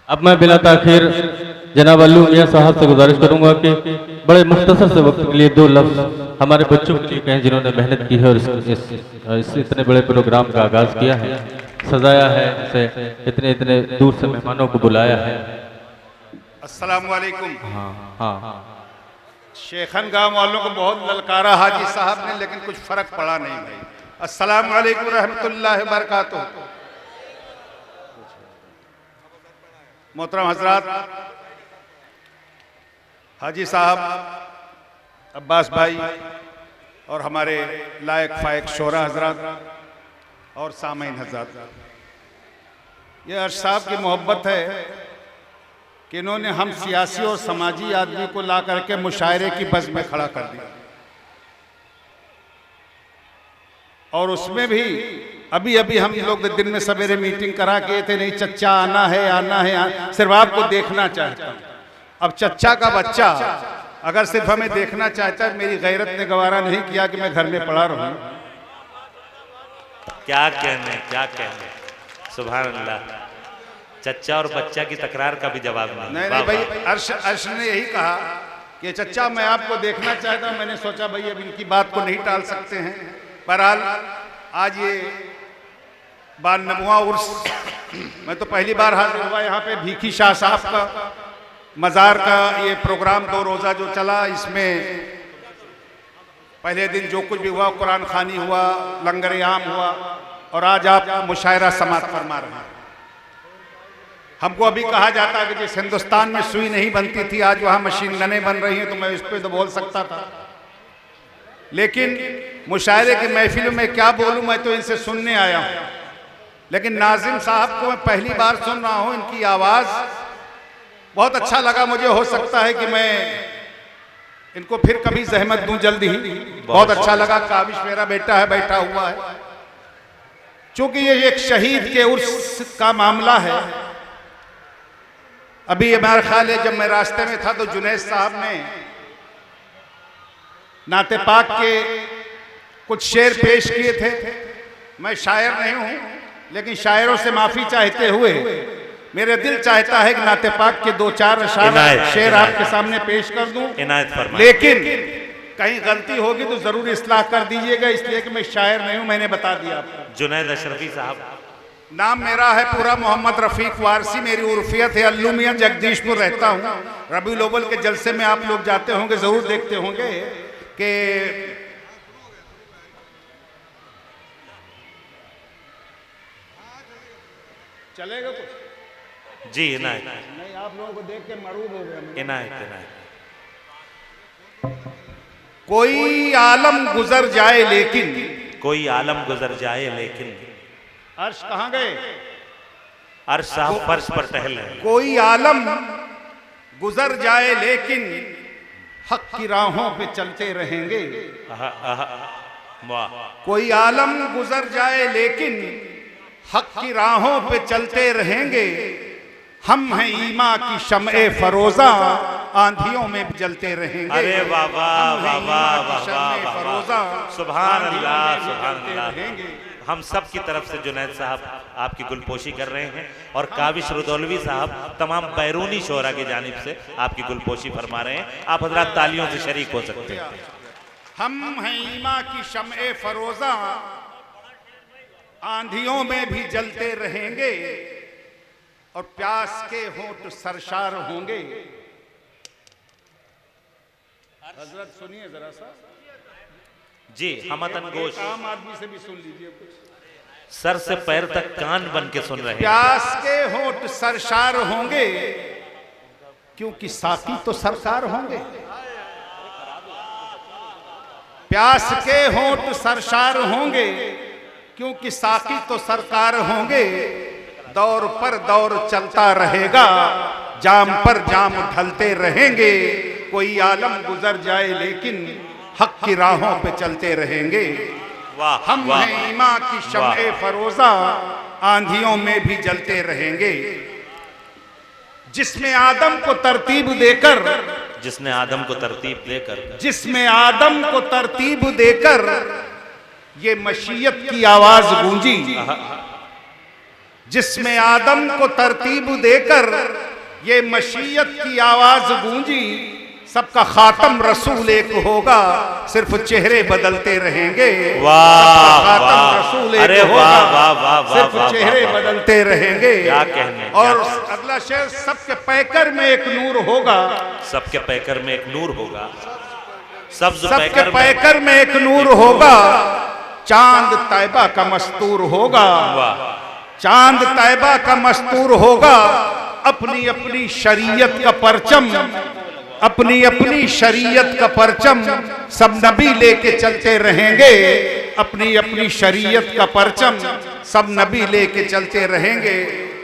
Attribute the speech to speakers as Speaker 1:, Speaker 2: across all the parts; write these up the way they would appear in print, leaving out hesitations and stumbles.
Speaker 1: अब मैं बिना ताखिर जनाब अल्लू मियां साहब से गुजारिश करूंगा कि बड़े मुख्तसर से वक्त के लिए दो लफ्ज़ हमारे बच्चों के लिए कहें जिन्होंने मेहनत की है और इस इतने बड़े प्रोग्राम का आगाज़ किया है, सजाया है, इसे इतने इतने दूर से मेहमानों को बुलाया है।
Speaker 2: अस्सलाम वालेकुम।
Speaker 1: हाँ हाँ हाँ।
Speaker 2: शेखन गांव वालों को बहुत ललकारा हाजी साहब ने, लेकिन कुछ फर्क पड़ा नहीं भाई। अस्सलाम वालेकुम रहमतुल्लाहि व बरकातुहू। मोहतरम हजरात, हाजी साहब, अब्बास भाई और हमारे लायक फायक शोरा हजरात और सामईन हजरात, ये अर्श साहब की मोहब्बत है कि इन्होंने हम सियासी और समाजी आदमी को ला करके मुशायरे की बज़ में खड़ा कर दिया। और उसमें भी अभी अभी हम लोग दिन में सवेरे मीटिंग करा के थे, नहीं चच्चा आना है, सिर्फ आपको देखना चाहता हूं। अब चच्चा का बच्चा अगर सिर्फ हमें देखना चाहता है, मेरी गैरत ने गवारा नहीं किया कि मैं घर में पड़ा रहूं।
Speaker 3: क्या कहने सुभान अल्लाह। चच्चा और बच्चा की तकरार का भी जवाब
Speaker 2: नहीं भाई, अर्श ने यही कहा कि चच्चा मैं आपको देखना चाहता हूं। मैंने सोचा भाई अब इनकी बात को नहीं टाल सकते हैं। बहरहाल आज ये 92वां उर्स, मैं तो पहली बार हाजिर हुआ यहाँ पे। भीखी शाह साहब का मज़ार का ये प्रोग्राम 2 रोज़ा जो चला, इसमें पहले दिन जो कुछ भी हुआ, कुरान खानी हुआ, लंगर आम हुआ, और आज आप मुशायरा समात फरमा रहे हैं। हमको अभी कहा जाता है कि जिस हिंदुस्तान में सुई नहीं बनती थी, आज वहाँ मशीन गनें बन रही हैं, तो मैं इस पर तो बोल सकता था। लेकिन मुशायरे की महफिल में क्या बोलूं, मैं तो इनसे सुनने आया हूं। लेकिन नाजिम साहब को मैं पहली बार सुन रहा हूं, इनकी आवाज़ बहुत अच्छा लगा मुझे। हो सकता है कि मैं इनको फिर कभी जहमत दूं जल्दी ही। बहुत अच्छा लगा। काबिश मेरा बेटा है, बैठा हुआ है। चूंकि ये एक शहीद के उर्स का मामला है, अभी हमारा ख्याल है जब मैं रास्ते में था तो जुनैद साहब ने नाते पाक के कुछ शेर पेश किए थे। मैं शायर नहीं हूं, लेकिन शायरों से माफी चाहते हुए मेरे दिल चाहता है कि नाते पाक के 2-4 शेर आपके सामने पेश कर दूं। लेकिन कहीं गलती होगी तो जरूर इस्लाह कर दीजिएगा, इसलिए कि मैं शायर नहीं हूं, मैंने बता दिया आपको।
Speaker 3: जुनैद अशरफी साहब
Speaker 2: नाम मेरा है पूरा मोहम्मद रफीक वारसी। मेरी उर्फियत है अल्लू मियां, जगदीशपुर रहता हूँ। रबीउल अव्वल के जलसे में आप लोग जाते होंगे, जरूर देखते होंगे कि चलेगा कुछ
Speaker 3: जी। इनायत
Speaker 2: नहीं, आप लोगों को देख के मरूब हो गया।
Speaker 3: इनायत
Speaker 2: कोई आलम गुजर जाए लेकिन,
Speaker 3: कोई आलम गुजर जाए लेकिन।
Speaker 2: अर्श कहाँ गए?
Speaker 3: अर्श साहब फर्श पर टहल रहे।
Speaker 2: कोई आलम गुजर जाए लेकिन हक की राहों पे चलते रहेंगे। कोई आलम गुजर जाए लेकिन हक की राहों पे चलते रहेंगे। हम हैं ईमा की शम्ए फरोजा, आंधियों में भी जलते रहेंगे।
Speaker 3: अरे वाह वाह वाह वाह
Speaker 2: फरोजा,
Speaker 3: सुभान अल्लाह सुभान अल्लाह। हम सब की तरफ से जुनैद साहब आपकी गुलपोशी कर रहे हैं, और काविश रुदौलवी साहब तमाम बैरूनी शोरा की जानिब से आपकी गुलपोशी फरमा रहे हैं। आप हजरात तालियों से शरीक हो सकते हैं।
Speaker 2: हम हैं ईमा की शम्ए फरोजा, आंधियों में भी जलते रहेंगे, और प्यास के होंठ सरशार होंगे। हजरत सुनिए जरा सा
Speaker 3: जी। हमतन गोश,
Speaker 2: आम आदमी से भी सुन लीजिए कुछ।
Speaker 3: सर से पैर तक कान बन के सुन रहे हैं।
Speaker 2: प्यास के होंठ सरशार होंगे, क्योंकि साकी तो सरकार होंगे। प्यास के होंठ सरशार होंगे, क्योंकि साकी तो सरकार होंगे। दौर पर दौर चलता रहेगा, जाम पर जाम ढलते रहेंगे। कोई आलम गुजर जाए लेकिन हक की राहों पे चलते रहेंगे। हम हैं ईमा की शम्ए फरोजा, आंधियों में भी जलते रहेंगे। जिसमें आदम को तरतीब देकर,
Speaker 3: जिसने आदम को तरतीब देकर,
Speaker 2: जिसमें आदम को तरतीब देकर ये मशीयत की आवाज गूंजी। जिसमें आदम को तरतीब देकर ये मशीयत की आवाज गूंजी, सबका खातम रसूल एक होगा, सिर्फ चेहरे बदलते रहेंगे।
Speaker 3: वाह
Speaker 2: खातम
Speaker 3: वाह,
Speaker 2: रसूल एक
Speaker 3: अरे
Speaker 2: होगा,
Speaker 3: वाह वाह वाह वाह,
Speaker 2: सिर्फ
Speaker 3: वाह,
Speaker 2: चेहरे
Speaker 3: वाह, वाह।
Speaker 2: बदलते रहेंगे।
Speaker 3: क्या कहने,
Speaker 2: और
Speaker 3: क्या
Speaker 2: अगला शेर, सबके पैकर में एक नूर होगा,
Speaker 3: सबके पैकर में एक नूर होगा,
Speaker 2: सबके पैकर में एक नूर होगा, चांद तैबा का मस्तूर होगा, चांद तैबा का मस्तूर होगा, अपनी अपनी शरीयत का परचम, अपनी अपनी शरीयत का परचम सब नबी लेके चलते रहेंगे, अपनी अपनी शरीयत का परचम सब नबी लेके चलते रहेंगे।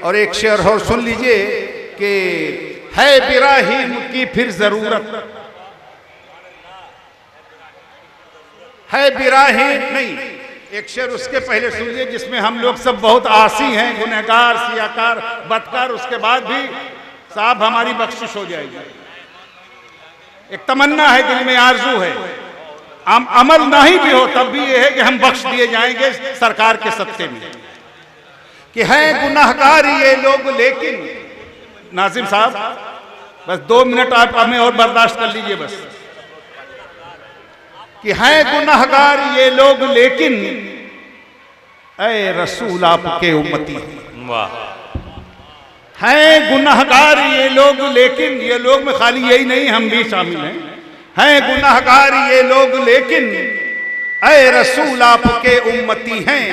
Speaker 2: और एक शेर और सुन लीजिए कि है इब्राहीम की फिर जरूरत, है इब्राहीम नहीं, एक शेर उसके पहले सुन लीजिए जिसमें हम लोग सब बहुत आसी हैं, गुनहगार, सियाकार, बदकार, उसके बाद भी साहब हमारी बख्शिश हो जाएगी। एक तमन्ना है, दिल में आरजू है, अमल नहीं भी हो तब भी ये है कि हम बख्श दिए जाएंगे सरकार के सत्ते में, कि हैं गुनाहगार ये लोग, लेकिन नाजिम साहब बस 2 मिनट आप हमें और बर्दाश्त कर लीजिए बस, कि हैं गुनाहगार ये लोग लेकिन ऐ रसूल आपके उम्मती,
Speaker 3: वाह,
Speaker 2: हैं गुनाहगार ये लोग लेकिन, ये लोग में खाली यही नहीं हम भी शामिल हैं गुनाहगार ये लोग लेकिन ऐ रसूल आपके उम्मती हैं,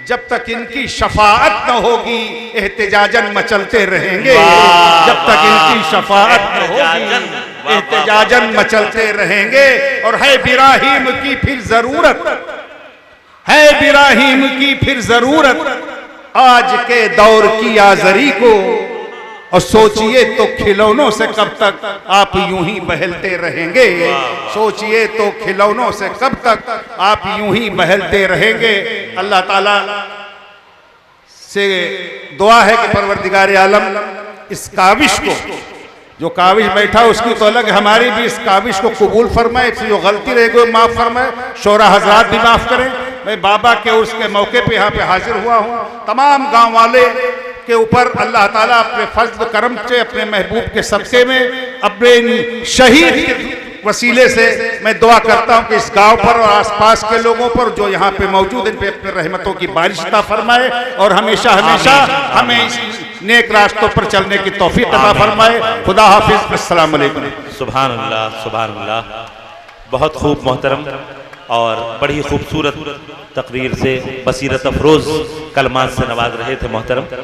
Speaker 2: जब तक इनकी शफाअत न होगी एहतिजाजन मचलते रहेंगे, जब तक इनकी शफाअत न होगी एहतिजाजन मचलते रहेंगे। और है इब्राहीम की फिर जरूरत, है इब्राहीम की फिर जरूरत आज के दौर की आजरी को, और सोचिए तो खिलौनों से कब तक आप यूं ही बहलते रहेंगे, सोचिए तो खिलौनों से कब तक आप यूं ही बहलते रहेंगे। अल्लाह ताला से दुआ है कि परवरदिगार आलम इस काविश को, जो काविश बैठा उसकी तो अलग, हमारी भी इस काविश को कबूल फरमाए, जो गलती रह गई माफ़ फरमाए, शोरा हजरात भी माफ़ करें। मैं बाबा के उर्स के मौके पे यहाँ पे हाजिर हुआ हूँ, तमाम गांव वाले के ऊपर अल्लाह ताला अपने फजल करम से, अपने महबूब के सदक़े में, अपने शहीद के वसीले से मैं दुआ करता हूँ कि इस गांव पर और आसपास के लोगों पर जो यहाँ पे मौजूद, इन पे अपने रहमतों की बारिश अता फरमाए, और हमेशा हमेशा हमें इस नेक रास्तों पर चलने की तौफीक अता फरमाए। खुदा हाफिज, अस्सलाम वालेकुम।
Speaker 3: सुभान अल्लाह, सुभान अल्लाह, बहुत खूब मोहतरम, और बड़ी खूबसूरत तकरीर से बसीरत अफरोज कलमात से नवाज रहे थे मोहतरम।